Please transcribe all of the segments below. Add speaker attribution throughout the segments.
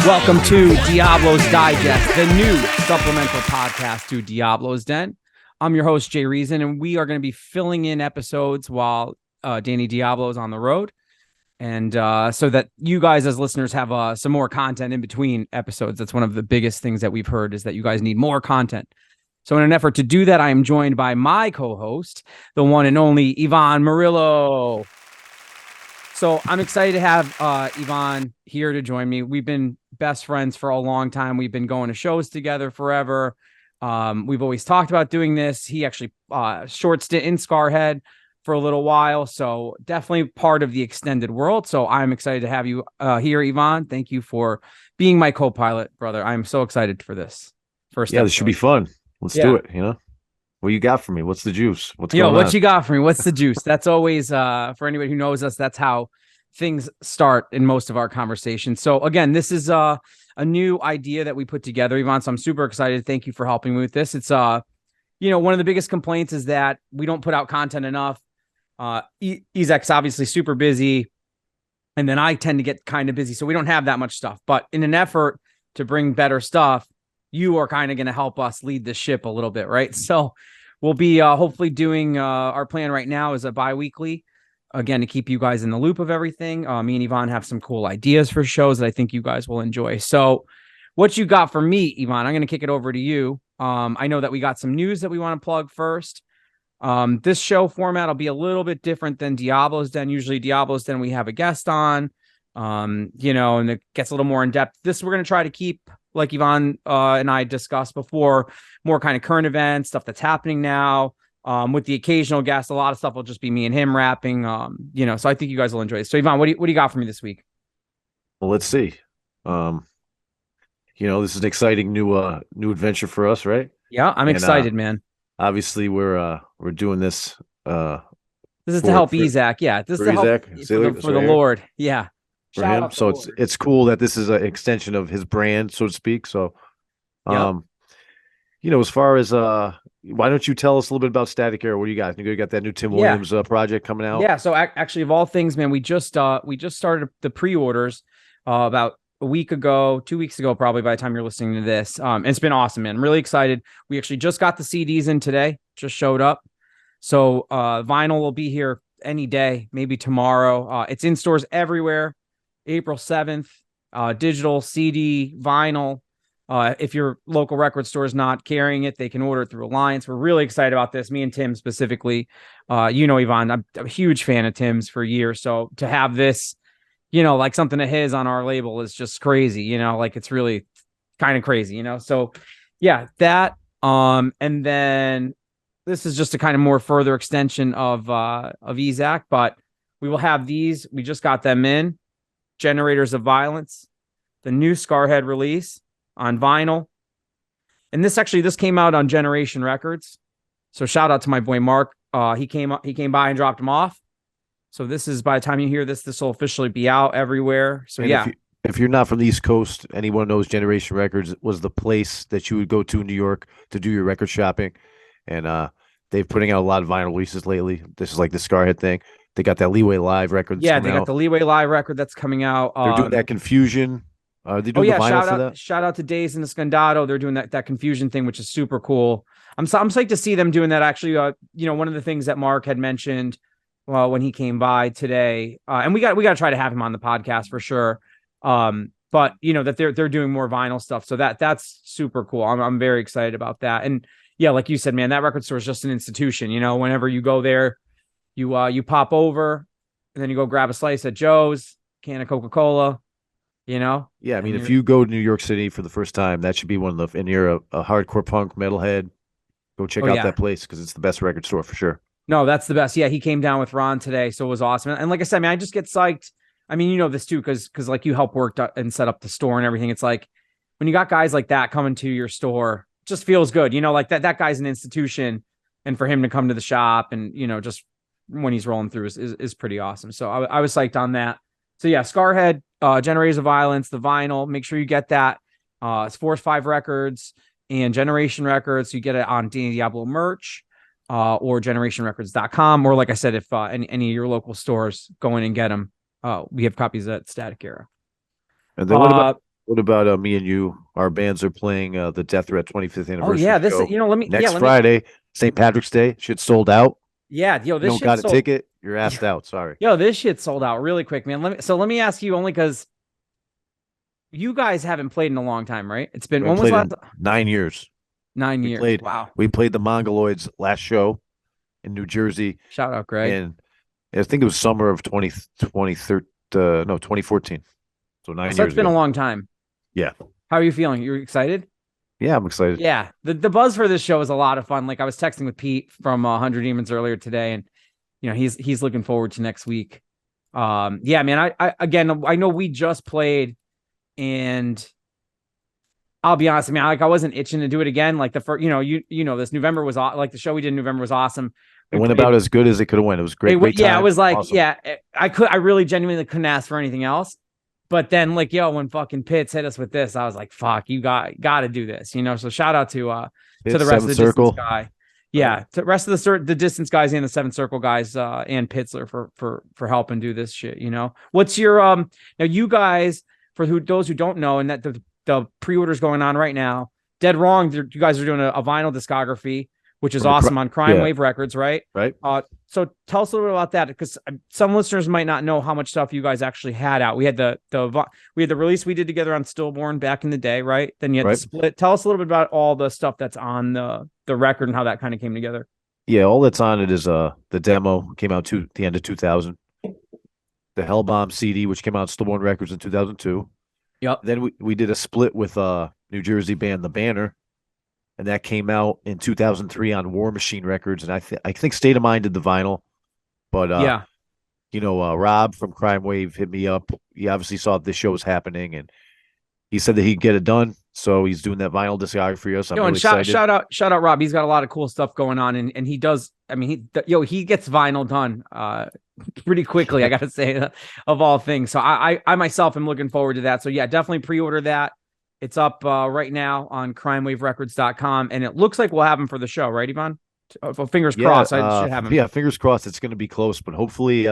Speaker 1: Welcome to Diablos Digest, the new supplemental podcast to Diablos Den. I'm your host, Jay Reason, and we are going to be filling in episodes while Danny Diablo is on the road. And so that you guys as listeners have some more content in between episodes. That's one of the biggest things that we've heard is that you guys need more content. So in an effort to do that, I am joined by my co-host, the one and only Iván Murillo. So I'm excited to have Iván here to join me. We've been best friends for a long time. We've been going to shows together forever. We've always talked about doing this. He actually short stint in Scarhead for a little while. So definitely part of the extended world. So I'm excited to have you here, Iván. Thank you for being my co-pilot, brother. I'm so excited for this first episode.
Speaker 2: This should be fun. Let's do it, What you got for me? What's the juice? What's going on?
Speaker 1: What you got for me? What's the juice? That's always, for anybody who knows us, that's how things start in most of our conversations. So again, this is a new idea that we put together, Iván. So I'm super excited. Thank you for helping me with this. It's, one of the biggest complaints is that we don't put out content enough. Isaac's obviously super busy, and then I tend to get kind of busy. So we don't have that much stuff, but in an effort to bring better stuff, you are kind of going to help us lead the ship a little bit, right? So we'll be hopefully doing our plan right now is a bi-weekly, again, to keep you guys in the loop of everything. Me and Iván have some cool ideas for shows that I think you guys will enjoy. So what you got for me, Iván, I'm going to kick it over to you. I know that we got some news that we want to plug first. This show format will be a little bit different than Diablos Den. Usually Diablos Den, we have a guest on, and it gets a little more in depth. This, we're going to try to keep, like Iván and I discussed before, more kind of current events, stuff that's happening now, with the occasional guest. A lot of stuff will just be me and him rapping, so I think you guys will enjoy it. So Iván, what do you got for me this week?
Speaker 2: Well, let's see. This is an exciting new adventure for us, right?
Speaker 1: Yeah, I'm excited, man.
Speaker 2: Obviously, we're doing this.
Speaker 1: This is to help Isaac. Yeah, this is to help for the Lord. Yeah,
Speaker 2: for him. So it's cool that this is an extension of his brand, so to speak. So, as far as why don't you tell us a little bit about Static Era? What do you got? You got that new Tim Williams project coming out?
Speaker 1: Yeah. So actually, of all things, man, we just started the pre-orders about a week ago, 2 weeks ago, probably by the time you're listening to this. It's been awesome, man. I'm really excited. We actually just got the CDs in today, just showed up. So vinyl will be here any day, maybe tomorrow. It's in stores everywhere. April 7th, digital, CD, vinyl. If your local record store is not carrying it, they can order it through Alliance. We're really excited about this. Me and Tim specifically. Iván, I'm a huge fan of Tim's for years. So to have this, like something of his on our label is just crazy, it's really kind of crazy, So yeah, that, and then this is just a kind of more further extension of Isaac, but we will have these. We just got them in. Generators of Violence, the new Scarhead release on vinyl. And this came out on Generation Records. So shout out to my boy Mark. He came by and dropped them off. So this is, by the time you hear this will officially be out everywhere. So and
Speaker 2: if you're not from the East Coast, anyone knows Generation Records was the place that you would go to in New York to do your record shopping. And they've putting out a lot of vinyl releases lately. This is like the Scarhead thing. They got that Leeway Live record.
Speaker 1: Yeah, they got the Leeway Live record that's coming out.
Speaker 2: They're doing that Confusion. They're doing the vinyl for that.
Speaker 1: Shout out to Days in the Scandado. They're doing that Confusion thing, which is super cool. I'm psyched to see them doing that. Actually, one of the things that Mark had mentioned when he came by today, and we got to try to have him on the podcast for sure. But that they're doing more vinyl stuff, so that's super cool. I'm very excited about that. And yeah, like you said, man, that record store is just an institution. Whenever you go there, you pop over, and then you go grab a slice at Joe's, can of Coca-Cola.
Speaker 2: Yeah, I mean, if you go to New York City for the first time, that should be one of the. And you're a hardcore punk metalhead, go check out that place because it's the best record store for sure.
Speaker 1: No, that's the best. Yeah, he came down with Ron today, so it was awesome. And like I said, man, I just get psyched. I mean, this too, because like you help work and set up the store and everything. It's like when you got guys like that coming to your store, it just feels good. Like that guy's an institution, and for him to come to the shop and just when he's rolling through is pretty awesome. So I was psyched on that. So yeah, Scarhead, Generators of Violence, the vinyl. Make sure you get that. It's Force 5 Records and Generation Records. You get it on Danny Diablo merch. Or generationrecords.com, or like I said, if any of your local stores go in and get them, we have copies at Static Era.
Speaker 2: And then what What about me and you? Our bands are playing the Death Threat 25th
Speaker 1: Oh
Speaker 2: anniversary
Speaker 1: yeah, this
Speaker 2: show next
Speaker 1: let me
Speaker 2: Friday, St. Patrick's Day. Shit sold out.
Speaker 1: yeah, yo,
Speaker 2: You
Speaker 1: this
Speaker 2: don't
Speaker 1: shit
Speaker 2: got a
Speaker 1: sold.
Speaker 2: ticket, you're asked out. Sorry.
Speaker 1: Yo, this shit sold out really quick, man. Let me ask you only because you guys haven't played in a long time, right? It's been
Speaker 2: We
Speaker 1: when
Speaker 2: haven't
Speaker 1: was
Speaker 2: played
Speaker 1: last
Speaker 2: in 9 years.
Speaker 1: nine
Speaker 2: We
Speaker 1: years?
Speaker 2: played
Speaker 1: Wow.
Speaker 2: we played the Mongoloids last show in New Jersey,
Speaker 1: Shout out, Greg.
Speaker 2: and I think it was summer of 2013, no, 2014. So
Speaker 1: Oh,
Speaker 2: nine
Speaker 1: so it's
Speaker 2: years
Speaker 1: been a
Speaker 2: ago.
Speaker 1: long time.
Speaker 2: Yeah.
Speaker 1: How are you feeling? You excited?
Speaker 2: Yeah, I'm excited.
Speaker 1: Yeah. The buzz for this show is a lot of fun. Like I was texting with Pete from 100 Demons earlier today, and he's looking forward to next week. Yeah, man. I again, I know we just played, and I'll be honest. I mean, like I wasn't itching to do it again. Like the first, this November was like the show we did in November was awesome.
Speaker 2: It
Speaker 1: We
Speaker 2: went about
Speaker 1: played.
Speaker 2: as good as it could have went. It was great, great
Speaker 1: Yeah, I
Speaker 2: time.
Speaker 1: was like,
Speaker 2: Awesome.
Speaker 1: yeah, I really genuinely couldn't ask for anything else. But then, like, yo, when fucking Pitts hit us with this, I was like, fuck, you got to do this, So shout out to
Speaker 2: Hit
Speaker 1: the rest of
Speaker 2: seventh
Speaker 1: the distance
Speaker 2: circle.
Speaker 1: guy.
Speaker 2: Right.
Speaker 1: Yeah, to rest of the distance guys and the seventh circle guys, and Pitzler for helping do this shit. What's your now you guys for those who don't know, and that the pre-orders going on right now. Dead Wrong, you guys are doing a vinyl discography, which is
Speaker 2: From the
Speaker 1: awesome on Crime
Speaker 2: yeah,
Speaker 1: Wave Records, right?
Speaker 2: right.
Speaker 1: So tell us a little bit about that because some listeners might not know how much stuff you guys actually had out. We had we had the release we did together on Stillborn back in the day, right? Then you had the
Speaker 2: Right.
Speaker 1: split. Tell us a little bit about all the stuff that's on the record and how that kind of came together.
Speaker 2: Yeah, all that's on it is the demo came out to the end of 2000. The Hellbomb CD, which came out on Stillborn Records in 2002.
Speaker 1: Yep.
Speaker 2: Then we did a split with New Jersey band The Banner, and that came out in 2003 on War Machine Records. And I think State of Mind did the vinyl, but
Speaker 1: Yeah.
Speaker 2: Rob from Crime Wave hit me up. He obviously saw this show was happening, and he said that he'd get it done. So he's doing that vinyl discography for us. I'm
Speaker 1: Yo,
Speaker 2: really
Speaker 1: and
Speaker 2: excited.
Speaker 1: shout out Rob. He's got a lot of cool stuff going on, and he does. I mean, he gets vinyl done pretty quickly. I gotta say, of all things. So I myself am looking forward to that. So yeah, definitely pre-order that. It's up right now on crimewaverecords.com, and it looks like we'll have them for the show, right, Ivan? Fingers crossed. I should have them.
Speaker 2: Yeah, fingers crossed. It's going to be close, but hopefully,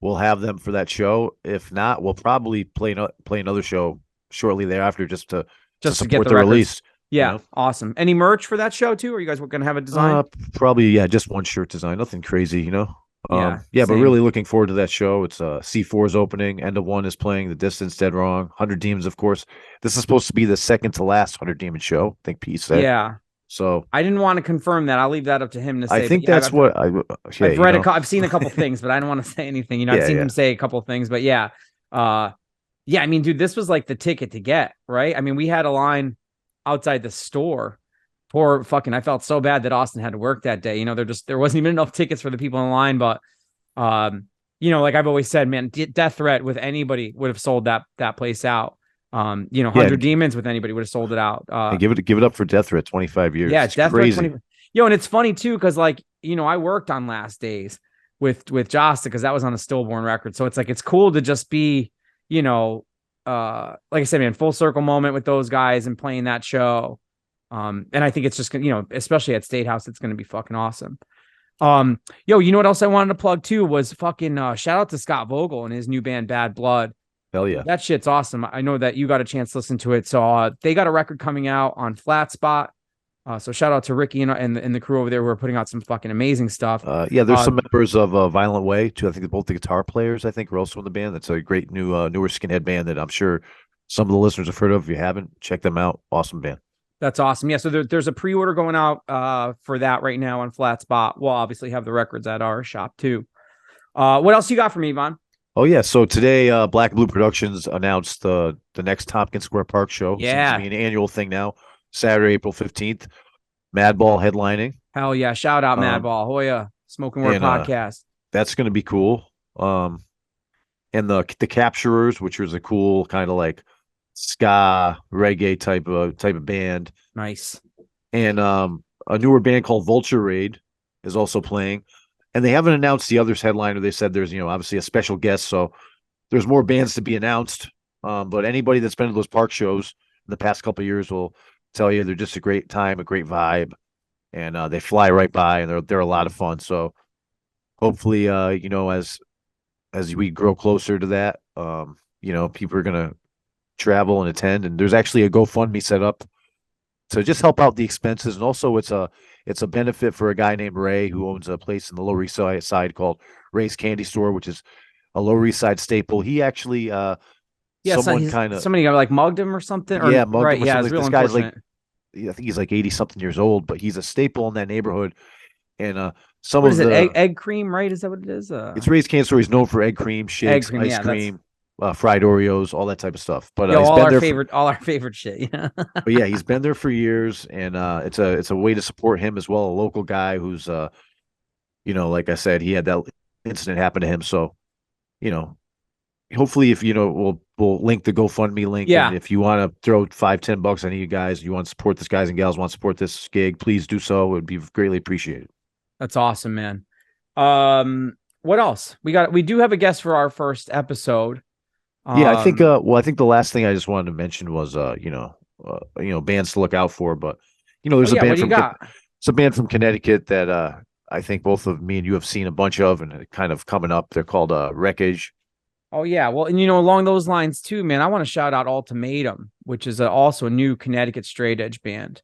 Speaker 2: we'll have them for that show. If not, we'll probably play another show shortly thereafter, just to
Speaker 1: Get
Speaker 2: support
Speaker 1: the
Speaker 2: the
Speaker 1: records.
Speaker 2: release.
Speaker 1: Yeah, awesome. Any merch for that show too? Are you guys going to have a design?
Speaker 2: Probably, yeah, just one shirt design, nothing crazy,
Speaker 1: Yeah,
Speaker 2: but really looking forward to that show. It's C4's opening. End of One is playing. The Distance, Dead Wrong, 100 Demons, of course. This is supposed to be the second to last 100 Demon show, I think Pete said.
Speaker 1: Yeah.
Speaker 2: So
Speaker 1: I didn't want to confirm that. I'll leave that up to him to say.
Speaker 2: I think that's what
Speaker 1: I've read I've seen a couple things, but I don't want to say anything. I've seen him say a couple things, but yeah. Yeah, I mean, dude, this was like the ticket to get, right? I mean, we had a line outside the store. Poor fucking, I felt so bad that Austin had to work that day. There wasn't even enough tickets for the people in line, but like I've always said, man, Death Threat with anybody would have sold that place out. 100 Demons with anybody would have sold it out.
Speaker 2: Give it up for Death Threat, 25 years.
Speaker 1: Yeah,
Speaker 2: it's
Speaker 1: Death
Speaker 2: crazy.
Speaker 1: Threat 20. And it's funny too, because I worked on Last Days with Josta because that was on a Stillborn record. So it's like it's cool to just be, like I said, man, full circle moment with those guys and playing that show. And I think it's just especially at State House, it's gonna be fucking awesome. You know what else I wanted to plug too was fucking shout out to Scott Vogel and his new band Bad Blood.
Speaker 2: Hell yeah.
Speaker 1: That shit's awesome. I know that you got a chance to listen to it. So they got a record coming out on Flat Spot. So shout out to Ricky and the crew over there who are putting out some fucking amazing stuff.
Speaker 2: There's some members of Violent Way too. I think both the guitar players are also in the band. That's a great newer skinhead band that I'm sure some of the listeners have heard of. If you haven't, check them out. Awesome band.
Speaker 1: That's awesome. Yeah, so there's a pre-order going out for that right now on Flat Spot. We'll obviously have the records at our shop too. What else you got for me, Ivan?
Speaker 2: Oh yeah, so today Black Blue Productions announced the next Tompkins Square Park show.
Speaker 1: Yeah,
Speaker 2: seems to be an annual thing now. Saturday, April 15th. Madball headlining.
Speaker 1: Hell yeah! Shout out Madball, Hoya Smoking Word podcast.
Speaker 2: That's going to be cool. And the Capturers, which is a cool kind of like ska reggae type of band.
Speaker 1: Nice.
Speaker 2: And a newer band called Vulture Raid is also playing. And they haven't announced the others headliner. They said there's, obviously a special guest. So there's more bands to be announced. But anybody that's been to those park shows in the past couple of years will tell you they're just a great time, a great vibe. And they fly right by and they're a lot of fun. So hopefully, as we grow closer to that, people are going to travel and attend. And there's actually a GoFundMe set up to just help out the expenses. And also it's a benefit for a guy named Ray who owns a place in the Lower East Side called Ray's Candy Store, which is a Lower East Side staple. He actually
Speaker 1: Yeah, so
Speaker 2: someone kind of
Speaker 1: somebody got like mugged him or something, or
Speaker 2: yeah, mugged
Speaker 1: right?
Speaker 2: him or
Speaker 1: Yeah,
Speaker 2: something.
Speaker 1: it's
Speaker 2: Like
Speaker 1: real
Speaker 2: this guy's like,
Speaker 1: unfortunate.
Speaker 2: I think he's like 80 something years old, but he's a staple in that neighborhood. And some
Speaker 1: What
Speaker 2: of
Speaker 1: is it?
Speaker 2: the
Speaker 1: Egg cream, right? Is that what it is?
Speaker 2: it's Ray's Candy Store. He's known for egg cream,
Speaker 1: Egg
Speaker 2: shakes,
Speaker 1: cream.
Speaker 2: ice
Speaker 1: Yeah, that's
Speaker 2: cream, fried Oreos, all that type of stuff. But
Speaker 1: yo,
Speaker 2: he's been there for
Speaker 1: all our favorite shit. Yeah.
Speaker 2: but yeah, he's been there for years, and it's a way to support him as well. A local guy who's like I said, he had that incident happen to him. So, you know, hopefully if we'll link the GoFundMe link, and
Speaker 1: Yeah,
Speaker 2: if you want to throw $5-10 on you guys, you want to support this guys and gals want to support this gig, please do so. It would be greatly appreciated.
Speaker 1: that's awesome, man. What else? We do have a guest for our first episode.
Speaker 2: Yeah, I think the last thing I just wanted to mention was bands to look out for, but
Speaker 1: Oh
Speaker 2: there's a
Speaker 1: yeah, what
Speaker 2: band
Speaker 1: do you
Speaker 2: from
Speaker 1: got?
Speaker 2: it's a band from Connecticut that I think both of me and you have seen a bunch of, and kind of coming up. They're called Wreckage.
Speaker 1: Oh yeah, well, and along those lines too, man. I want to shout out Ultimatum, which is also a new Connecticut straight edge band.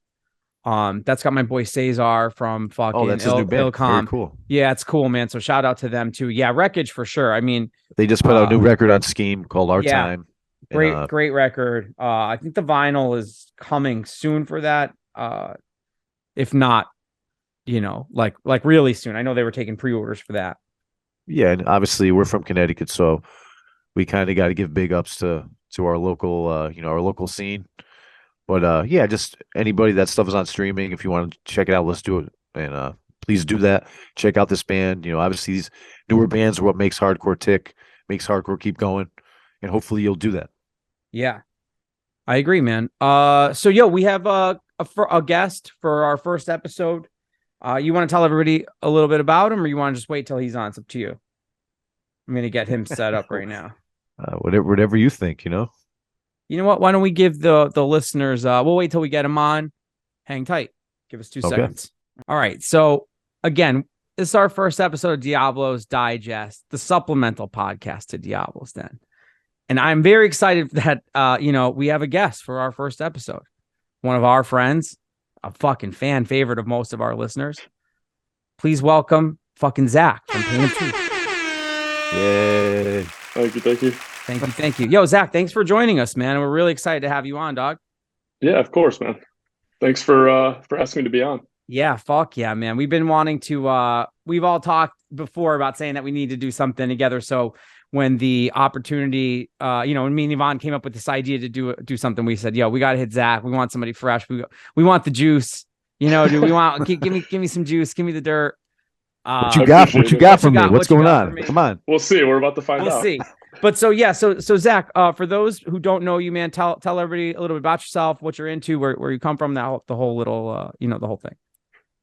Speaker 1: That's got my boy Cesar from
Speaker 2: Oh,
Speaker 1: fucking
Speaker 2: that's his new band. Very
Speaker 1: Ilcom.
Speaker 2: cool.
Speaker 1: Yeah, it's cool, man. So shout out to them too. Yeah, Wreckage for sure. I mean,
Speaker 2: They just put out a new record on Scheme called Our
Speaker 1: yeah,
Speaker 2: Time. And
Speaker 1: great record. I think the vinyl is coming soon for that. If not, like really soon. I know they were taking pre-orders for that.
Speaker 2: yeah, and obviously we're from Connecticut, so we kind of got to give big ups to our local our local scene. But yeah, just anybody, that stuff is on streaming. If you want to check it out, let's do it. And please do that. Check out this band. Obviously these newer bands are what makes hardcore tick, makes hardcore keep going. And hopefully you'll do that.
Speaker 1: Yeah, I agree, man. So yo, we have a guest for our first episode. You want to tell everybody a little bit about him, or you want to just wait till he's on? It's up to you. I'm gonna get him set up right now.
Speaker 2: Whatever you think,
Speaker 1: You know what? Why don't we give the listeners? We'll wait till we get him on. Hang tight. Give us 2 seconds. All right. So again, this is our first episode of Diablos Digest, the supplemental podcast to Diablos Den. And I'm very excited that we have a guest for our first episode. One of our friends, a fucking fan favorite of most of our listeners. Please welcome fucking Zach from Pain of Truth.
Speaker 2: Yay.
Speaker 3: Thank you.
Speaker 1: Thank you. Yo, Zach, thanks for joining us, man. We're really excited to have you on, dog.
Speaker 3: Yeah, of course, man. Thanks for asking me to be on.
Speaker 1: Yeah, fuck yeah, man. We've been wanting to we've all talked before about saying that we need to do something together. So when the opportunity, when me and Iván came up with this idea to do something, we said, yo, we got to hit Zach. We want somebody fresh. We want the juice. Dude, we want give me some juice. Give me the dirt.
Speaker 2: What you got for me? What's going on? Come on.
Speaker 3: We'll see. We're about to find out.
Speaker 1: We'll see. But so Zach, for those who don't know you, man, tell everybody a little bit about yourself, what you're into, where you come from, the whole little the whole thing.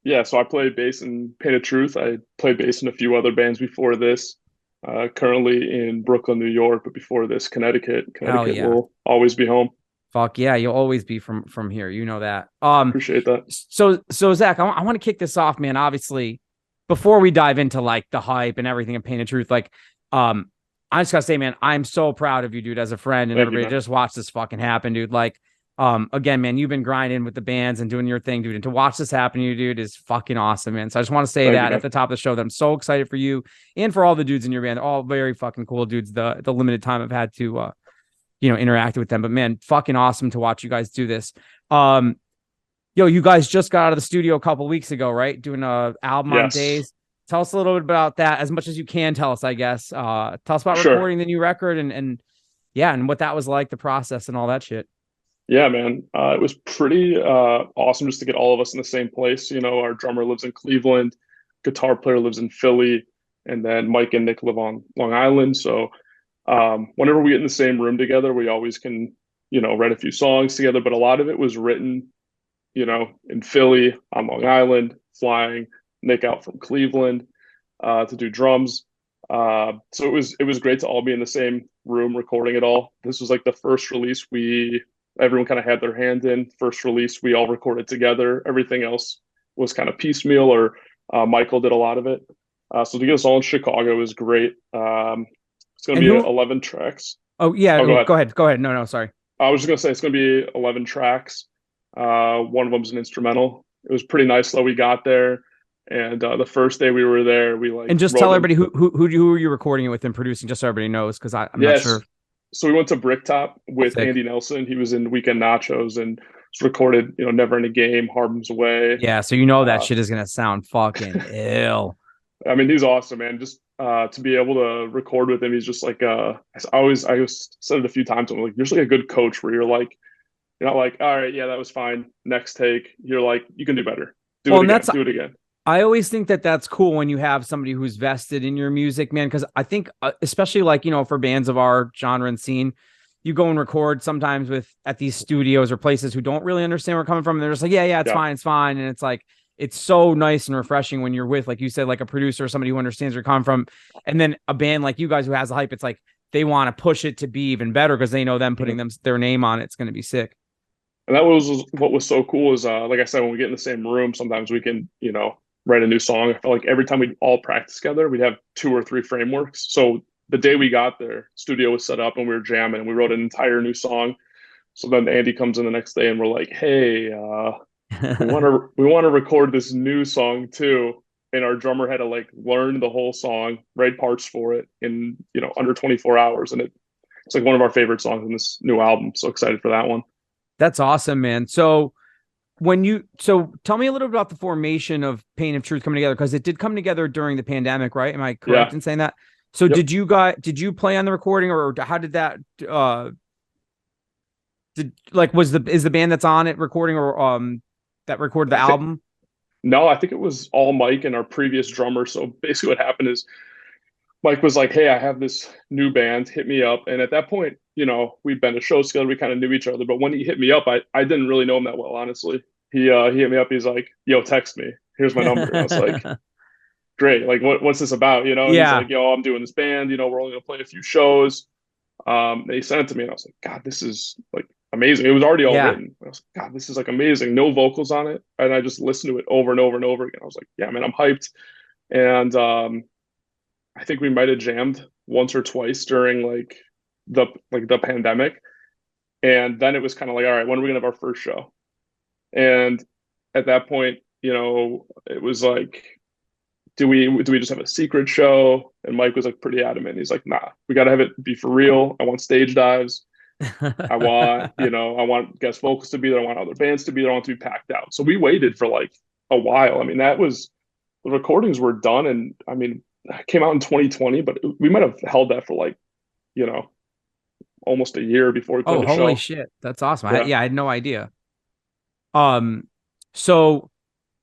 Speaker 3: Yeah, so I play bass in Pain of Truth. I played bass in a few other bands before this. Currently in Brooklyn, New York, but before this, Connecticut. Connecticut will always be home.
Speaker 1: Fuck yeah, you'll always be from here. You know that.
Speaker 3: Appreciate that.
Speaker 1: So Zach, I want to kick this off, man. Obviously, before we dive into like the hype and everything of Pain of Truth, like I just gotta say, man, I'm so proud of you, dude, as a friend, and everybody just watch this fucking happen, dude. Like, again, man, you've been grinding with the bands and doing your thing, dude. And to watch this happen to you, dude, is fucking awesome, man. So I just want to say that at the top of the show that I'm so excited for you and for all the dudes in your band. They're all very fucking cool dudes. The limited time I've had to interact with them. But man, fucking awesome to watch you guys do this. You guys just got out of the studio a couple weeks ago, right? Doing a album on Days. Tell us a little bit about that, as much as you can tell us, I guess. Tell us about recording the new record and what that was like, the process and all that shit.
Speaker 3: Yeah, man. It was pretty awesome just to get all of us in the same place. Our drummer lives in Cleveland, guitar player lives in Philly, and then Mike and Nick live on Long Island. So whenever we get in the same room together, we always can, write a few songs together. But a lot of it was written, in Philly, on Long Island, flying Nick out from Cleveland to do drums. So it was great to all be in the same room recording it all. This was like the first release everyone kind of had their hand in. First release we all recorded together. Everything else was kind of piecemeal, or Michael did a lot of it. So to get us all in Chicago was great. It's going to be 11 tracks.
Speaker 1: Oh yeah, go ahead. No, sorry.
Speaker 3: I was just gonna say it's gonna be 11 tracks. One of them's an instrumental. It was pretty nice though. We got there, and the first day we were there, we like
Speaker 1: And just
Speaker 3: wrote
Speaker 1: tell
Speaker 3: in.
Speaker 1: everybody who are you recording it with and producing, just so everybody knows, because I'm not
Speaker 3: Yes.
Speaker 1: sure.
Speaker 3: So we went to Bricktop with
Speaker 1: Sick.
Speaker 3: Andy Nelson. He was in Weekend Nachos and it's recorded, Never in a Game, Harlem's Away.
Speaker 1: Yeah, so you know that shit is gonna sound fucking ill.
Speaker 3: I mean, he's awesome, man. Just to be able to record with him, he's just like I always said it a few times. I'm like, you're just like a good coach where you're not like, all right, yeah, that was fine. Next take. You're like, you can do better. Do it again. Do it again.
Speaker 1: I always think that that's cool when you have somebody who's vested in your music, man. Because I think, especially like, for bands of our genre and scene, you go and record sometimes at these studios or places who don't really understand where we're coming from. And they're just like, yeah, it's fine. It's fine. And it's like, it's so nice and refreshing when you're with, like you said, like a producer or somebody who understands where you're coming from. And then a band like you guys who has the hype, it's like they want to push it to be even better because they know them putting their name on it's going to be sick.
Speaker 3: And that was what was so cool is, like I said, when we get in the same room, sometimes we can, write a new song. I felt like every time we'd all practice together, we'd have 2 or 3 frameworks. So the day we got there, studio was set up and we were jamming and we wrote an entire new song. So then Andy comes in the next day and we're like, hey, we want to record this new song too. And our drummer had to like learn the whole song, write parts for it in, under 24 hours. And it's like one of our favorite songs in this new album. So excited for that one.
Speaker 1: That's awesome, man. So tell me a little bit about the formation of Pain of Truth coming together, because it did come together during the pandemic, right? Am I correct in saying that? So
Speaker 3: Yep.
Speaker 1: did you play on the recording, or how did that is the band that's on it recording, or that recorded the album?
Speaker 3: No, I think it was all Mike and our previous drummer. So basically what happened is Mike was like, hey, I have this new band, hit me up. And at that point, we'd been to shows together, we kind of knew each other. But when he hit me up, I didn't really know him that well, honestly. He hit me up, he's like, yo, text me. Here's my number. And I was like, great. Like, what's this about? And he's like, yo, I'm doing this band, we're only gonna play a few shows. And he sent it to me and I was like, God, this is like amazing. It was already all written. I was like, God, this is like amazing. No vocals on it. And I just listened to it over and over and over again. I was like, yeah, man, I'm hyped. And I think we might have jammed once or twice during the pandemic. And then it was kind of like, all right, when are we gonna have our first show? And at that point, it was like, do we just have a secret show? And Mike was like pretty adamant. He's like, nah, we gotta have it be for real. I want stage dives. I want guest vocals to be there. I want other bands to be there. I want to be packed out. So we waited for like a while. I mean, the recordings were done, and I mean, it came out in 2020, but we might have held that for like, almost a year before we played the show.
Speaker 1: Holy shit. That's awesome. I had no idea. So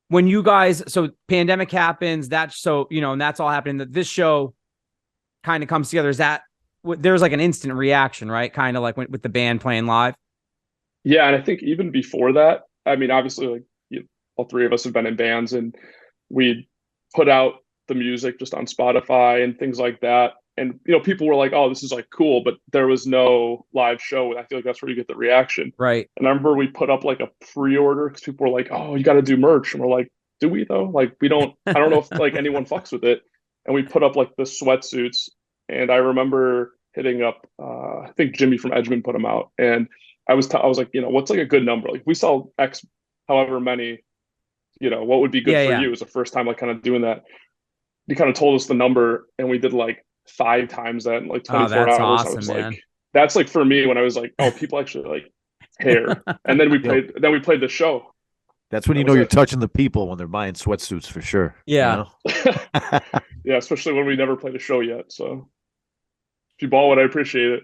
Speaker 1: when you guys, pandemic happens, and that's all happening, that this show kind of comes together. Is that there's like an instant reaction, right? Kind of like with the band playing live.
Speaker 3: Yeah. And I think even before that, I mean, obviously like all 3 of us have been in bands and we put out the music just on Spotify and things like that. And, people were like, oh, this is like cool, but there was no live show. And I feel like that's where you get the reaction.
Speaker 1: Right.
Speaker 3: And I remember we put up like a pre-order because people were like, oh, you got to do merch. And we're like, do we though? Like, I don't know if like anyone fucks with it. And we put up like the sweatsuits. And I remember hitting up, I think Jimmy from Edgemont put them out. And I was like, what's like a good number? Like we sell X, however many, what would be good for you? It was the first time like kind of doing that. He kind of told us the number and we did like 5 times that in like 24 hours.
Speaker 1: Awesome,
Speaker 3: I was
Speaker 1: man.
Speaker 3: like, that's like for me when I was like, oh, people actually like care. And then we played the show.
Speaker 2: That's when you're touching the people when they're buying sweatsuits for sure.
Speaker 1: Yeah.
Speaker 3: Yeah, especially when we never played a show yet. So if you bought it, I appreciate it.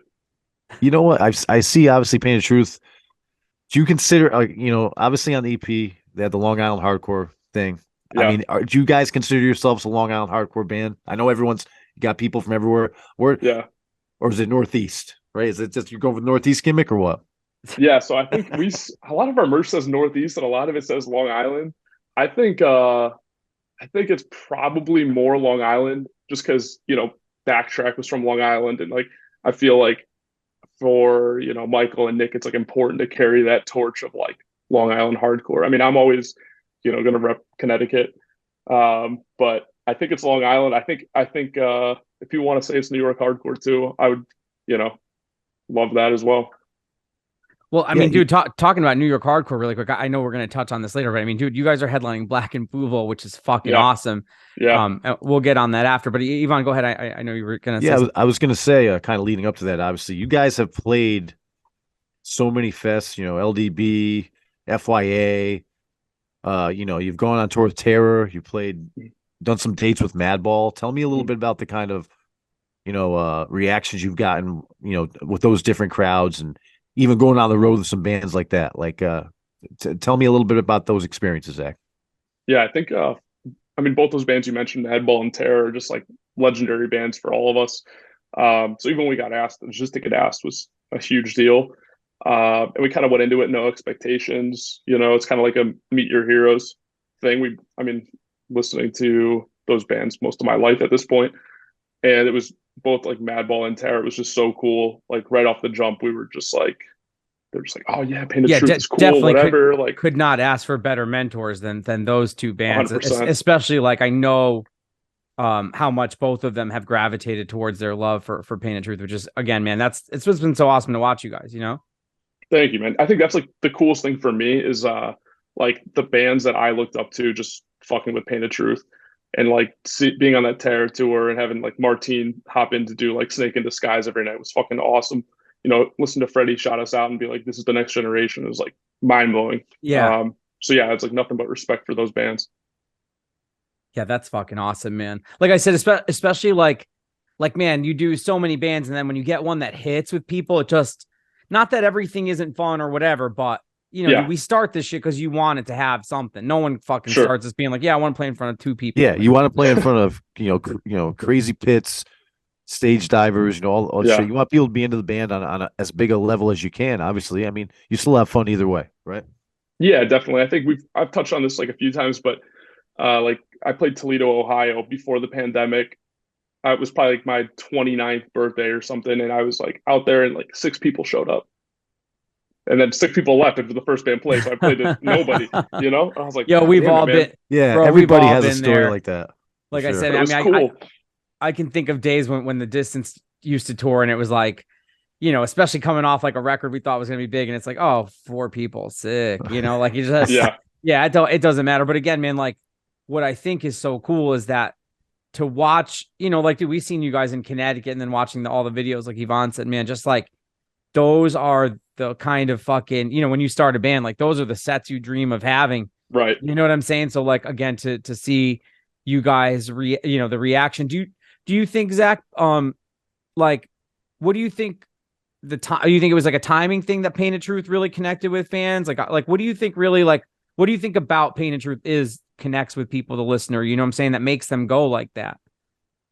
Speaker 2: You know what? I see obviously Pain of Truth. Do you consider obviously on the EP they had the Long Island hardcore thing. Yeah. I mean, do you guys consider yourselves a Long Island hardcore band? I know you got people from everywhere. Or is it Northeast? Right? Is it just you're going with Northeast gimmick or what?
Speaker 3: Yeah, so I think a lot of our merch says Northeast and a lot of it says Long Island. I think it's probably more Long Island just because Backtrack was from Long Island, and like I feel like for Michael and Nick, it's like important to carry that torch of like Long Island hardcore. I mean, I'm always going to rep Connecticut, but I think it's Long Island. I think if you want to say it's New York hardcore too, I would love that as well.
Speaker 1: Well, I mean, dude, talking about New York hardcore really quick. I know we're going to touch on this later, but I mean, dude, you guys are headlining Black and Blueville, which is fucking awesome.
Speaker 3: Yeah.
Speaker 1: We'll get on that after, but Ivan, go ahead. I know you were going to say something.
Speaker 2: I was going to say, kind of leading up to that, obviously, you guys have played so many fests, LDB, FYA, you've gone on tour with Terror, done some dates with Madball. Tell me a little bit about the kind of, reactions you've gotten, with those different crowds, and even going on the road with some bands like that. Like, tell me a little bit about those experiences, Zach.
Speaker 3: Yeah, I think, both those bands you mentioned, Madball and Terror, are just like legendary bands for all of us. So even when we got asked, just to get asked was a huge deal. And we kind of went into it, no expectations. It's kind of like a meet your heroes thing. Listening to those bands most of my life at this point, and it was both like Madball and Terror. It was just so cool. Like right off the jump, we were just like, they're just like, oh yeah, Painted Truth is cool,
Speaker 1: definitely
Speaker 3: whatever.
Speaker 1: Could not ask for better mentors than those two bands,
Speaker 3: 100%.
Speaker 1: especially like I know how much both of them have gravitated towards their love for Painted Truth, which is, again, man, it's just been so awesome to watch you guys,
Speaker 3: Thank you, man. I think that's like the coolest thing for me is like the bands that I looked up to just fucking with Painted Truth, and like being on that Terror tour and having like Martine hop in to do like Snake in Disguise every night was fucking awesome. Listen to Freddie shout us out and be like, this is the next generation. It was like mind blowing.
Speaker 1: Yeah.
Speaker 3: So yeah, it's like nothing but respect for those bands.
Speaker 1: Yeah, that's fucking awesome, man. Like I said, especially like, man, you do so many bands, and then when you get one that hits with people, it just, not that everything isn't fun or whatever, but dude, we start this shit because you want it to have something. No one fucking starts this being like, yeah, I want to play in front of 2 people.
Speaker 2: Yeah, you want to play in front of crazy pits, stage divers, all shit. You want people to be into the band on as big a level as you can. Obviously, I mean, you still have fun either way, right?
Speaker 3: Yeah, definitely. I think I've touched on this like a few times, but like I played Toledo, Ohio before the pandemic. It was probably like my 29th birthday or something, and I was like out there, and like 6 people showed up, and then 6 people left after the first band played. So I played with nobody. I was like,
Speaker 1: yo, we've all been,
Speaker 2: bro, everybody has a story like that.
Speaker 1: Like I said,
Speaker 3: cool.
Speaker 1: I can think of days when the Distance used to tour, and it was like, especially coming off like a record we thought was going to be big, and it's like, oh, 4 people, sick, like you just, it doesn't matter. But again, man, like what I think is so cool is that to watch, like, dude, we've seen you guys in Connecticut, and then watching all the videos, like Yvonne said, man, just like those are the kind of fucking, when you start a band, like those are the sets you dream of having.
Speaker 3: Right.
Speaker 1: You know what I'm saying? So like, again, to see you guys, the reaction, do you think, Zach, like, what do you think you think it was like a timing thing that Painted Truth really connected with fans? Like, what do you think really, like, what do you think about Painted Truth connects with people, the listener, what I'm saying, that makes them go like that?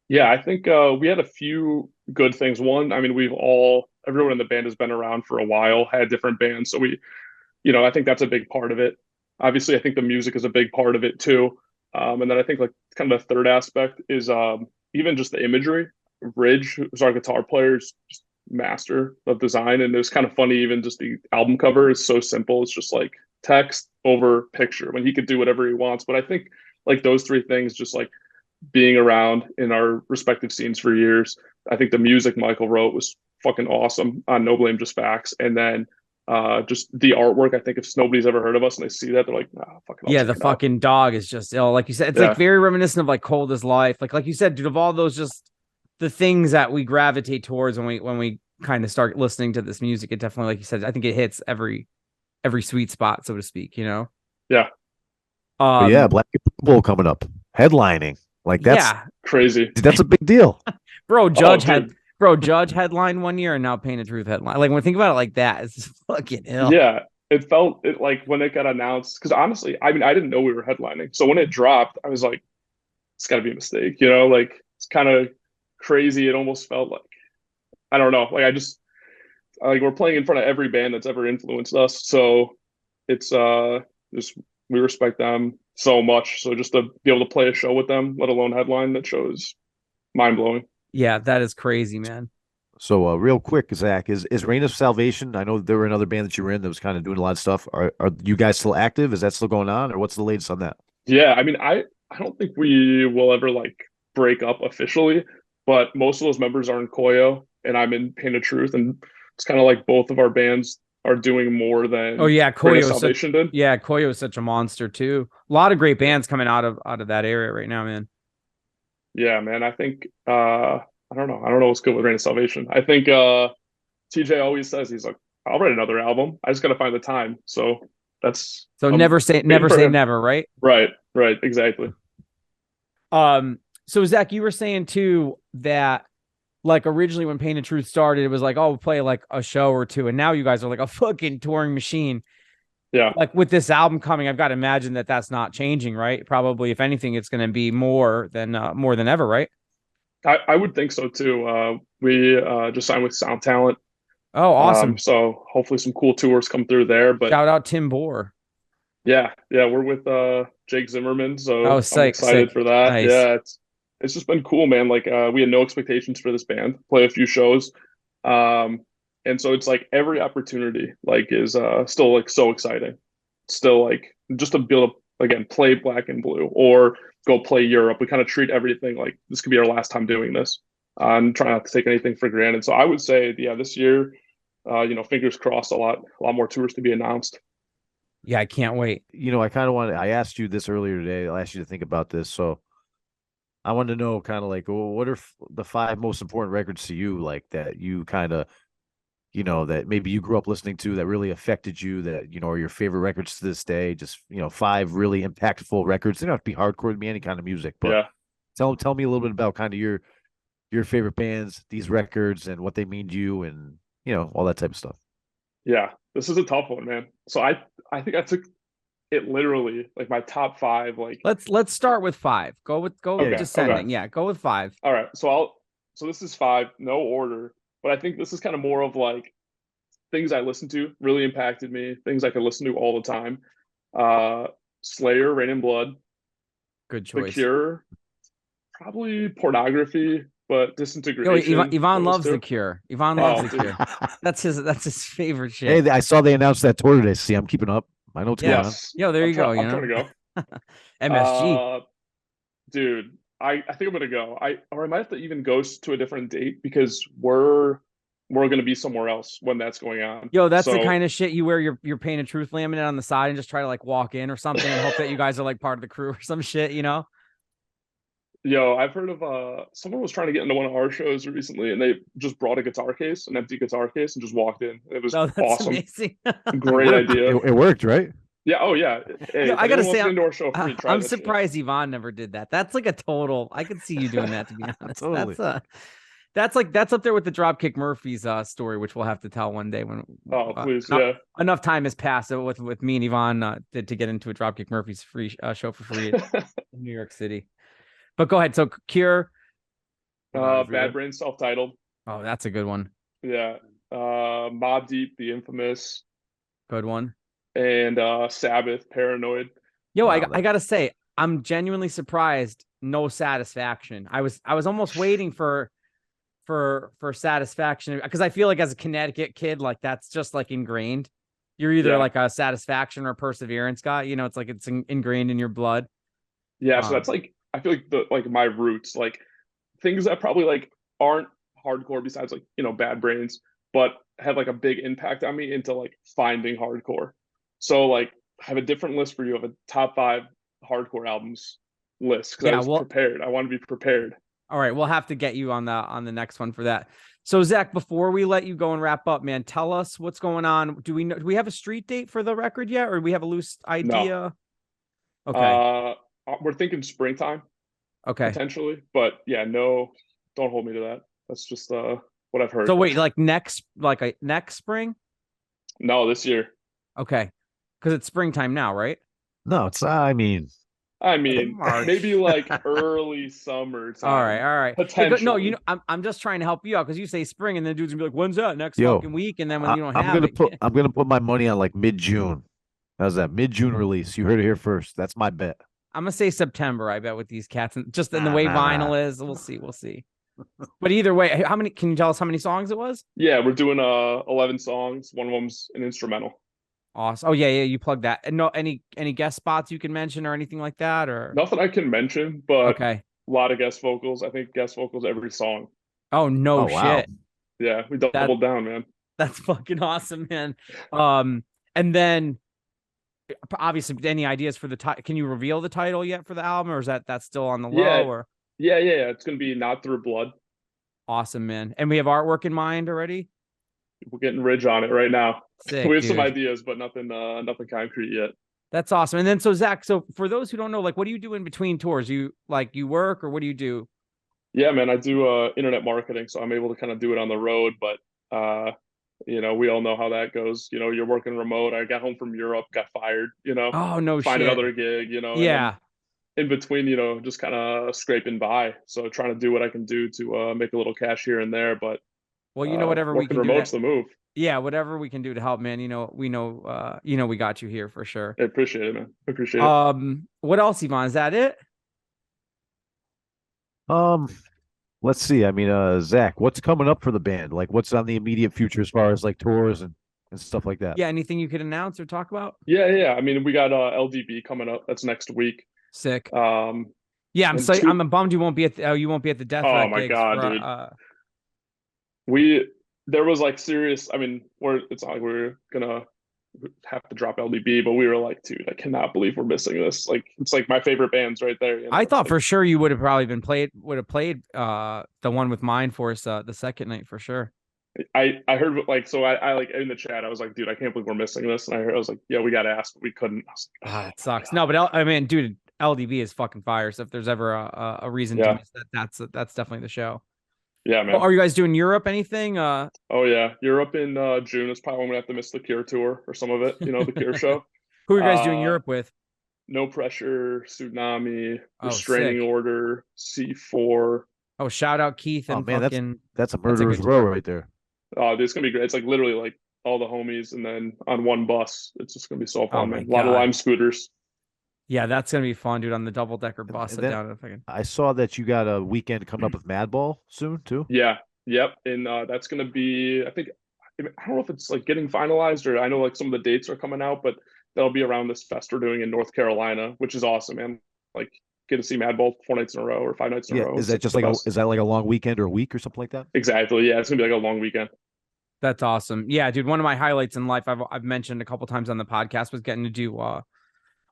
Speaker 3: Yeah, I think we had a few good things. One, everyone in the band has been around for a while, had different bands. So I think that's a big part of it. Obviously, I think the music is a big part of it too. And then I think like kind of the third aspect is even just the imagery. Ridge, who's our guitar player, is just master of design. And it was kind of funny, even just the album cover is so simple. It's just like text over picture when he could do whatever he wants. But I think like those 3 things, just like being around in our respective scenes for years, I think the music Michael wrote was fucking awesome on No Blame Just Facts. And then just the artwork, I think if nobody's ever heard of us and they see that, they're like, nah, fucking
Speaker 1: yeah, the fucking dog is just ill. Like you said, it's like very reminiscent of like Cold as Life. Like you said, dude, of all those, just the things that we gravitate towards when we kind of start listening to this music, it definitely, like you said, I think it hits every sweet spot, so to speak,
Speaker 3: Yeah.
Speaker 2: Black Bowl coming up, headlining. Like that's
Speaker 3: crazy.
Speaker 2: That's a big deal.
Speaker 1: Bro, Judge headline one year, and now Painted Truth headline. Like when I think about it like that, it's just fucking ill.
Speaker 3: Yeah. It felt like when it got announced, because honestly, I didn't know we were headlining. So when it dropped, I was like, it's gotta be a mistake, like it's kind of crazy. It almost felt like, I don't know, like I just like we're playing in front of every band that's ever influenced us. So it's just, we respect them so much. So just to be able to play a show with them, let alone headline that show, is mind blowing.
Speaker 1: Yeah, that is crazy, man.
Speaker 2: So real quick, Zach, is Reign of Salvation? I know there were another band that you were in that was kind of doing a lot of stuff. Are you guys still active? Is that still going on, or what's the latest on that?
Speaker 3: Yeah, I don't think we will ever like break up officially, but most of those members are in Koyo and I'm in Painted Truth, and it's kind of like both of our bands are doing more than
Speaker 1: Oh yeah,
Speaker 3: Great
Speaker 1: Koyo.
Speaker 3: Salvation did.
Speaker 1: Yeah, Koyo is such a monster too. A lot of great bands coming out of that area right now, man.
Speaker 3: Yeah, man. I think I don't know. I don't know what's good with Reign of Salvation. I think TJ always says he's like, I'll write another album. I just gotta find the time. So that's
Speaker 1: So
Speaker 3: I'm
Speaker 1: never say
Speaker 3: waiting for him.
Speaker 1: never, right?
Speaker 3: Right, right, exactly.
Speaker 1: So Zach, you were saying too that like originally when Pain and Truth started, it was like, oh, we'll play like a show or two, and now you guys are like a fucking touring machine.
Speaker 3: Yeah.
Speaker 1: Like with this album coming, I've got to imagine that that's not changing, right? Probably, if anything, it's going to be more than ever, right?
Speaker 3: I would think so too. We just signed with Sound Talent.
Speaker 1: Oh, awesome!
Speaker 3: So hopefully some cool tours come through there. But
Speaker 1: Shout out Tim Bohr.
Speaker 3: yeah, we're with Jake Zimmerman, so
Speaker 1: Oh,
Speaker 3: I'm excited
Speaker 1: sick.
Speaker 3: for that.
Speaker 1: Nice.
Speaker 3: Yeah, it's just been cool, man. Like we had no expectations for this band, play a few shows. And so it's like every opportunity like is still like so exciting. Still like just to build up again, play Black and Blue or go play Europe. We kind of treat everything like this could be our last time doing this. And try not to take anything for granted. So I would say, yeah, this year, fingers crossed, a lot more tours to be announced.
Speaker 1: Yeah, I can't wait.
Speaker 2: I kind of wanted. I asked you this earlier today. I asked you to think about this, so I wanted to know kind of like, well, what are the 5 most important records to you, like that you kind of, that maybe you grew up listening to that really affected you, that are your favorite records to this day. Just 5 really impactful records. They don't have to be hardcore, to be any kind of music, but
Speaker 3: yeah,
Speaker 2: tell me a little bit about kind of your favorite bands, these records, and what they mean to you, and all that type of stuff.
Speaker 3: yeah. This is a tough one, man. So I think I took it literally like my top 5. Like
Speaker 1: Let's start with 5. Go with descending.
Speaker 3: Okay.
Speaker 1: Yeah, go with 5.
Speaker 3: All right, so this is 5, no order, but I think this is kind of more of like things I listened to really impacted me, things I could listen to all the time. Slayer, Rain and Blood,
Speaker 1: Good
Speaker 3: The
Speaker 1: choice.
Speaker 3: Cure, probably Pornography, but
Speaker 1: Yo,
Speaker 3: Disintegration.
Speaker 1: Ivan
Speaker 3: those
Speaker 1: loves
Speaker 3: two.
Speaker 1: The Cure. Ivan loves
Speaker 3: Oh,
Speaker 1: The
Speaker 3: dude.
Speaker 1: Cure. That's his favorite shit.
Speaker 2: Hey, I saw they announced that tour today. See, I'm keeping up. I know what's going on.
Speaker 3: Yes.
Speaker 1: Yo, there you go.
Speaker 3: I'm trying to go.
Speaker 1: MSG.
Speaker 3: Dude, I think I'm gonna go. Or I might have to even go to a different date because we're gonna be somewhere else when that's going on.
Speaker 1: Yo, that's the
Speaker 3: So,
Speaker 1: kind of shit you wear your Pain and Truth laminate on the side and just try to like walk in or something and hope that you guys are like part of the crew or some shit,
Speaker 3: I've heard of someone was trying to get into one of our shows recently and they just brought a guitar case, an empty guitar case, and just walked in. It was
Speaker 1: Oh, that's
Speaker 3: awesome.
Speaker 1: amazing.
Speaker 3: Great idea.
Speaker 2: It worked, right?
Speaker 3: Yeah, oh yeah. Hey,
Speaker 1: Yo, I gotta say,
Speaker 3: into our show free, try
Speaker 1: I'm
Speaker 3: this shit.
Speaker 1: surprised Ivan never did that. That's like a total. I could see you doing that, to be honest.
Speaker 2: Totally.
Speaker 1: That's up there with the Dropkick Murphys story, which we'll have to tell one day when.
Speaker 3: Oh, please, yeah.
Speaker 1: Enough time has passed with me and Ivan to get into a Dropkick Murphys free show for free in New York City. But go ahead. So Cure,
Speaker 3: Bad Brain, self-titled.
Speaker 1: Oh, that's a good one.
Speaker 3: Yeah. Mobb Deep, The Infamous.
Speaker 1: Good one.
Speaker 3: And Sabbath, Paranoid.
Speaker 1: Yo, wow, I gotta say, I'm genuinely surprised. No Satisfaction. I was almost waiting for Satisfaction because I feel like as a Connecticut kid, like that's just like ingrained. You're either like a Satisfaction or Perseverance guy. It's like it's ingrained in your blood.
Speaker 3: Yeah, so that's like I feel like my roots, like things that probably like aren't hardcore besides like Bad Brains, but have like a big impact on me into like finding hardcore. So like I have a different list for you of a top 5 hardcore albums list because I was prepared. I want to be prepared.
Speaker 1: All right, we'll have to get you on the next one for that. So Zach, before we let you go and wrap up, man, tell us what's going on. Do we have a street date for the record yet, or do we have a loose idea?
Speaker 3: No.
Speaker 1: Okay.
Speaker 3: We're thinking springtime.
Speaker 1: Okay.
Speaker 3: Potentially, but yeah, no, don't hold me to that. That's just what I've heard.
Speaker 1: So wait, like next spring?
Speaker 3: No, this year.
Speaker 1: Okay, because it's springtime now, right?
Speaker 2: No, it's I mean
Speaker 3: maybe like early summer time.
Speaker 1: All right.
Speaker 3: Potentially.
Speaker 1: No, I'm just trying to help you out because you say spring, and then dude's gonna be like, "When's that next fucking week?" And then when you don't have it,
Speaker 2: I'm gonna put my money on like mid-June. How's that? Mid-June release. You heard it here first. That's my bet.
Speaker 1: I'm gonna say September. I bet with these cats, and just in the way vinyl is, we'll see. But either way, can you tell us how many songs it was?
Speaker 3: Yeah, we're doing 11 songs. One of them's an instrumental.
Speaker 1: Awesome. Oh yeah, you plugged that. And no, any guest spots you can mention or anything like that, or
Speaker 3: nothing I can mention, but
Speaker 1: okay,
Speaker 3: a lot of guest vocals. I think guest vocals every song.
Speaker 1: Oh no, shit.
Speaker 3: Wow. Yeah, we doubled down, man.
Speaker 1: That's fucking awesome, man. And then obviously, any ideas for the title? Can you reveal the title yet for the album, or is that's still on the
Speaker 3: Yeah,
Speaker 1: low? Or
Speaker 3: yeah. It's gonna be Not Through Blood.
Speaker 1: awesome, man. And we have artwork in mind already.
Speaker 3: We're getting Ridge on it right now.
Speaker 1: Sick,
Speaker 3: We have some
Speaker 1: dude.
Speaker 3: ideas, but nothing concrete yet.
Speaker 1: That's awesome. And then so Zach, so for those who don't know, like, what do you do in between tours? You work, or what do you do?
Speaker 3: Yeah, man, I do internet marketing, so I'm able to kind of do it on the road, but we all know how that goes. You're working remote. I got home from Europe, got fired,
Speaker 1: Oh no
Speaker 3: find
Speaker 1: shit.
Speaker 3: another gig, and then
Speaker 1: Yeah.
Speaker 3: in between, just kind of scraping by. So trying to do what I can do to make a little cash here and there, but
Speaker 1: Well, whatever we
Speaker 3: working
Speaker 1: can do
Speaker 3: remote's the move.
Speaker 1: yeah, whatever we can do to help, man. We got you here for sure.
Speaker 3: I appreciate it, man. I appreciate it.
Speaker 1: What else, Ivan? Is that it?
Speaker 2: Um, let's see. I mean, Zach, what's coming up for the band? Like, what's on the immediate future as far as like tours and stuff like that?
Speaker 1: Yeah, anything you could announce or talk about?
Speaker 3: Yeah. I mean, we got LDB coming up. That's next week.
Speaker 1: Sick.
Speaker 3: Um,
Speaker 1: Yeah,
Speaker 3: and two,
Speaker 1: I'm bummed you won't be at the Death
Speaker 3: oh
Speaker 1: Threat
Speaker 3: my
Speaker 1: gigs
Speaker 3: God,
Speaker 1: for,
Speaker 3: dude. There was like serious. I mean, it's not like we're gonna have to drop LDB, but we were like, dude, I cannot believe we're missing this. Like, it's like my favorite bands right there.
Speaker 1: I thought
Speaker 3: like,
Speaker 1: for sure you would have probably played the one with Mind Force the second night for sure.
Speaker 3: I heard like, so I like in the chat, I was like, dude, I can't believe we're missing this. And I was like, yeah, we got to ask, but we couldn't. I was like,
Speaker 1: It sucks. No, but I mean, dude, LDB is fucking fire. So if there's ever a reason to miss that, that's definitely the show.
Speaker 3: Yeah, man.
Speaker 1: Are you guys doing Europe? Anything?
Speaker 3: Oh yeah, Europe in June is probably when we have to miss the Cure tour or some of it. The Cure show.
Speaker 1: Who are you guys doing Europe with?
Speaker 3: No Pressure, Tsunami,
Speaker 1: sick.
Speaker 3: Restraining Order, C4.
Speaker 1: Oh, shout out Keith and
Speaker 2: man, that's a murderer's row right there.
Speaker 3: Oh, it's gonna be great. It's like literally like all the homies, and then on one bus. It's just gonna be so fun, man. A lot of Lime scooters.
Speaker 1: Yeah, that's gonna be fun, dude. On the double decker bus down.
Speaker 2: I saw that you got a weekend coming up with Madball soon too.
Speaker 3: Yeah, yep, and that's gonna be. I don't know if it's like getting finalized, or I know like some of the dates are coming out, but that'll be around this fest we're doing in North Carolina, which is awesome, man. Like, get to see Madball 4 nights in a row or 5 nights in a row.
Speaker 2: Is that just like is that like a long weekend or a week or something like that?
Speaker 3: Exactly. Yeah, it's gonna be like a long weekend.
Speaker 1: That's awesome. Yeah, dude. One of my highlights in life, I've mentioned a couple times on the podcast, was getting to do.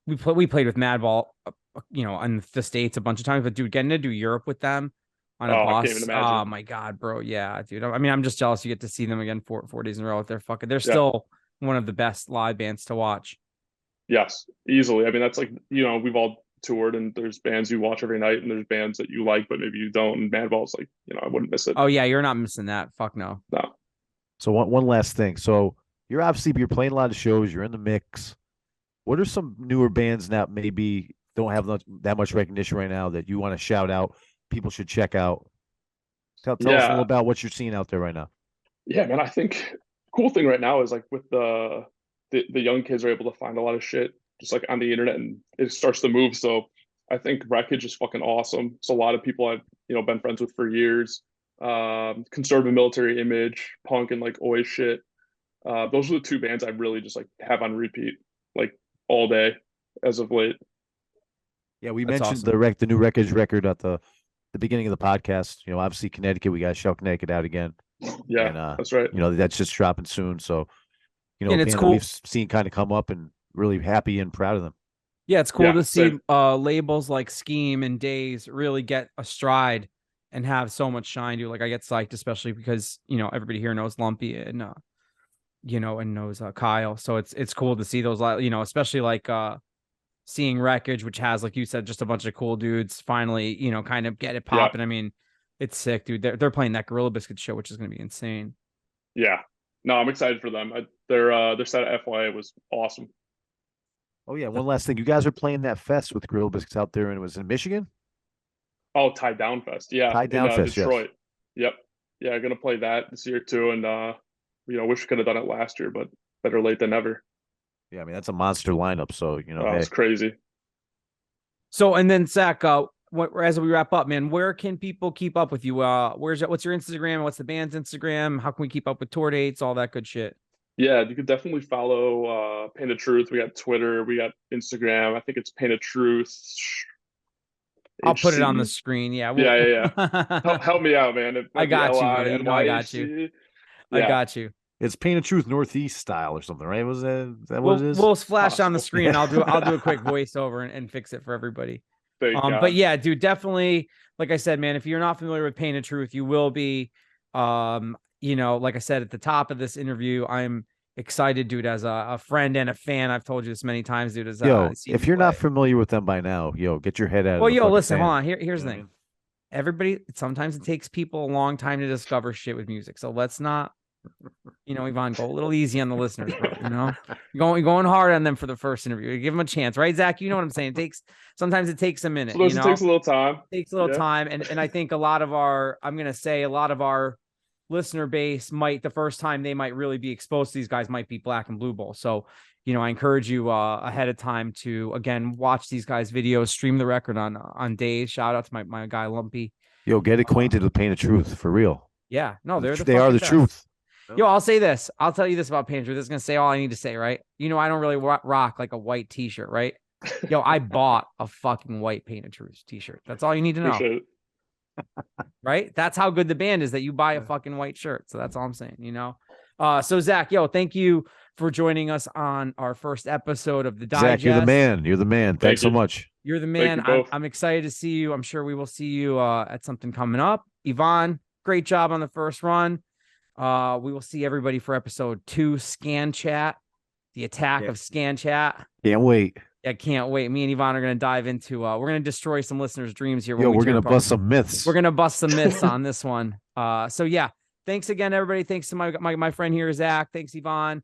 Speaker 1: We played with Madball, in the States a bunch of times, but dude, getting to do Europe with them on a bus.
Speaker 3: I can't even imagine.
Speaker 1: Oh my God, bro. Yeah, dude. I mean, I'm just jealous you get to see them again 4 days in a row. They're still one of the best live bands to watch.
Speaker 3: Yes, easily. I mean, that's like, we've all toured, and there's bands you watch every night, and there's bands that you like, but maybe you don't. And Madball's like, I wouldn't miss it.
Speaker 1: Oh yeah, you're not missing that. Fuck no.
Speaker 3: No.
Speaker 2: So one last thing. So you're playing a lot of shows. You're in the mix. What are some newer bands that maybe don't have that much recognition right now that you want to shout out? People should check out. Tell us a little about what you're seeing out there right now.
Speaker 3: Yeah, man. I think cool thing right now is like with the young kids are able to find a lot of shit just like on the internet, and it starts to move. So I think Wreckage is fucking awesome. It's a lot of people I've been friends with for years. Conservative Military Image, punk, and like Oi shit. Those are the two bands I really just like have on repeat like all day as of late.
Speaker 2: Yeah, we mentioned awesome. the new Wreckage record at the beginning of the podcast. Obviously Connecticut, we got to shout Connecticut out again.
Speaker 3: Yeah, and, that's right.
Speaker 2: That's just dropping soon. So,
Speaker 1: and it's cool.
Speaker 2: We've seen kind of come up, and really happy and proud of them.
Speaker 1: Yeah, it's cool to see labels like Scheme and Days really get a stride and have so much shine, dude. Like, I get psyched, especially because everybody here knows Lumpy and and knows Kyle. So it's cool to see those, especially like seeing Wreckage, which has, like you said, just a bunch of cool dudes finally, kind of get it popping. I mean, it's sick, dude. They're playing that Gorilla Biscuit show, which is going to be insane.
Speaker 3: Yeah, no, I'm excited for them. Their set at FYA was awesome.
Speaker 2: Oh yeah, one last thing. You guys are playing that fest with Gorilla Biscuits out there, and it was in Michigan.
Speaker 3: Oh, Tie Down Fest, yeah,
Speaker 2: Tie Down Fest,
Speaker 3: Detroit.
Speaker 2: Yes.
Speaker 3: Yep, yeah, gonna play that this year too, and wish we could have done it last year, but better late than never.
Speaker 2: Yeah, I mean that's a monster lineup, so
Speaker 3: it's crazy.
Speaker 1: So, and then Zach, as we wrap up, man, where can people keep up with you? What's your Instagram? What's the band's Instagram? How can we keep up with tour dates? All that good shit.
Speaker 3: Yeah, you could definitely follow Pain of Truth. We got Twitter, we got Instagram. I think it's Pain of Truth.
Speaker 1: I'll put it on the screen. Yeah.
Speaker 3: Yeah. Help me out, man.
Speaker 1: I got you, buddy. I got you.
Speaker 3: Yeah.
Speaker 1: I got you.
Speaker 2: It's Pain of Truth Northeast style or something, right? Was that, is that what it is?
Speaker 1: We'll flash on the
Speaker 3: Possible.
Speaker 1: screen. I'll do a quick voiceover and fix it for everybody.
Speaker 3: Thank God.
Speaker 1: But yeah, dude, definitely, like I said, man, if you're not familiar with Pain of Truth, you will be. You know, like I said at the top of this interview, I'm excited, dude, as a friend and a fan. I've told you this many times, dude. As
Speaker 2: Yo,
Speaker 1: seen
Speaker 2: if
Speaker 1: you
Speaker 2: you're not
Speaker 1: play.
Speaker 2: familiar with them by now, yo, get your head out.
Speaker 1: Well,
Speaker 2: of the
Speaker 1: yo,
Speaker 2: fucking
Speaker 1: listen,
Speaker 2: sand.
Speaker 1: hold on. Here's
Speaker 2: You know
Speaker 1: the
Speaker 2: what I
Speaker 1: thing.
Speaker 2: mean?
Speaker 1: Everybody, sometimes it takes people a long time to discover shit with music. So let's not, you know, Iván, go a little easy on the listeners, bro. You know, going hard on them for the first interview. Give them a chance, right, Zach? You know what I'm saying? Sometimes it takes a minute.
Speaker 3: Sometimes
Speaker 1: you
Speaker 3: it
Speaker 1: know,
Speaker 3: takes a little time.
Speaker 1: takes a little
Speaker 3: Yeah.
Speaker 1: time, and I think a lot of our listener base might, the first time they might really be exposed to these guys might be Black and Blue Bowl. So, you know, I encourage you ahead of time to, again, watch these guys' videos, stream the record on Days. Shout out to my guy Lumpy.
Speaker 2: Yo, get acquainted with Pain of Truth for real.
Speaker 1: Yeah, no, they are
Speaker 2: They are the
Speaker 1: best.
Speaker 2: truth.
Speaker 1: Yo, I'll say this. I'll tell you this about Pain of Truth. This is gonna say all I need to say, right? You know, I don't really rock like a white T-shirt, right? Yo, I bought a fucking white Pain of Truth T-shirt. That's all you need to know.
Speaker 3: Appreciate it.
Speaker 1: Right? That's how good the band is that you buy a fucking white shirt. So that's all I'm saying, you know? So Zach, yo, thank you for joining us on our first episode of the Digest.
Speaker 2: Zach, you're the man. You're the man. Thanks so
Speaker 3: you.
Speaker 2: much.
Speaker 1: You're the man.
Speaker 3: Thank you both.
Speaker 1: I'm excited to see you. I'm sure we will see you at something coming up. Iván, great job on the first run. We will see everybody for episode 2, Scan Chat, the attack of Scan Chat.
Speaker 2: Can't wait.
Speaker 1: I can't wait. Me and Iván are going to dive into, we're going to destroy some listeners' dreams here.
Speaker 2: Yo, we're going to bust some myths.
Speaker 1: We're going to bust some myths on this one. So yeah, thanks again, everybody. Thanks to my friend here, Zach. Thanks, Iván.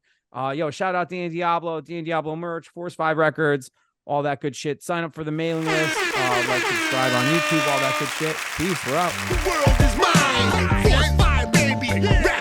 Speaker 1: Yo, shout out Dan Diablo merch, Force 5 Records, all that good shit. Sign up for the mailing list, like, subscribe on YouTube, all that good shit. Peace. We're out.
Speaker 4: The world is mine. 4-5, baby.